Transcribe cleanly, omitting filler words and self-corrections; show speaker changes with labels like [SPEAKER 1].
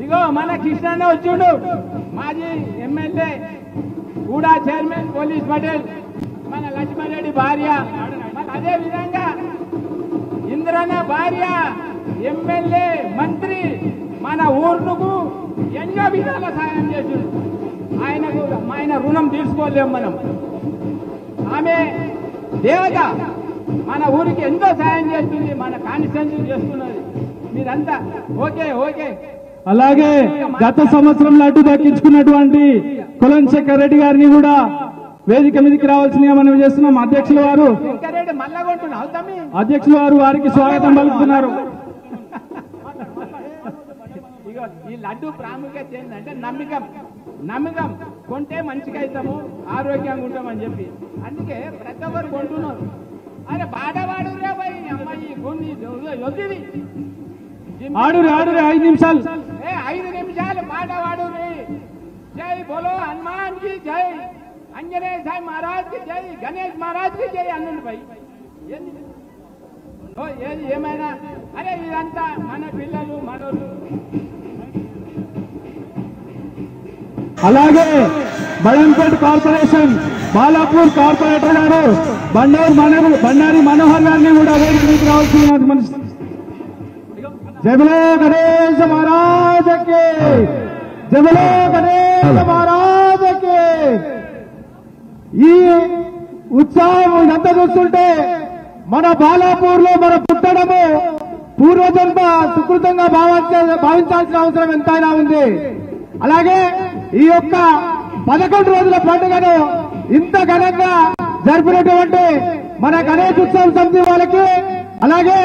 [SPEAKER 1] ఇగో మన కృష్ణన్న వచ్చిండు, మాజీ ఎమ్మెల్యే కూడా చైర్మన్ పోలీస్ పటేల్, మన లక్ష్మణరెడ్డి భార్య, అదే విధంగా ఇంద్రన్న భార్య ఎమ్మెల్యే మంత్రి మన ఊరుకు ఎన్నో విధాల సాయం చేసిండు. ఆయన రుణం తీర్చుకోలేము మనం. ఆమె దేవత మన ఊరికి ఎంతో సాయం చేస్తుంది, మన కాన్స్టిట్యూన్సీ చేస్తున్నది. మీరంతా ఓకే ఓకే.
[SPEAKER 2] అలాగే గత సంవత్సరం లడ్డు దక్కించుకున్నటువంటి కులం శంకర్ రెడ్డి గారిని కూడా వేదిక మీదకి రావాల్సిందిగా మనం చేస్తున్నాం. అధ్యక్షుల వారు వారికి స్వాగతం పలుకుతున్నారు.
[SPEAKER 1] ఈ లడ్డు ప్రాముఖ్యత ఏంటంటే నమ్మకం కొంటే మంచిగా అవుతాము, ఆరోగ్యంగా ఉంటామని చెప్పి, అందుకే ప్రతి ఒక్కరు కొంటున్నారు. అరే పాడవాడు రే భయ్, అమ్మాయి కొన్ని వదిలి
[SPEAKER 2] ఆడు 5 నిమిషాలు
[SPEAKER 1] 5 నిమిషాలు పాడవాడు రే. జై బోలో హనుమాన్ కి జై, అంజనేయ సాయి మహారాజ్ కి జై, గణేష్ మహారాజ్ కి జై అన్నండి భయ్. ఏది ఏమైనా అరే ఇదంతా మన పిల్లలు మనోళ్ళు.
[SPEAKER 2] అలాగే బడంపేట కార్పొరేషన్ బాలాపూర్ కార్పొరేటర్ గారు బండారి మనోహర్ గారిని కూడా వేదిక మీదకి రావాల్సింది. జై బోలో గణేష్ మహారాజ్ కి, జై బోలో గణేష్ మహారాజ్ కి. ఈ ఉత్సాహం ఇదంతా చూస్తుంటే మన బాలాపూర్ లో మన పుట్టడము పూర్వజన్మ సుకృతంగా భావించాల్సిన అవసరం ఎంతైనా ఉంది. అలాగే ఈ యొక్క 11 రోజుల పండుగను ఇంత ఘనంగా జరిపినటువంటి మన గణేష్ ఉత్సవం సమితి వాళ్ళకి, అలాగే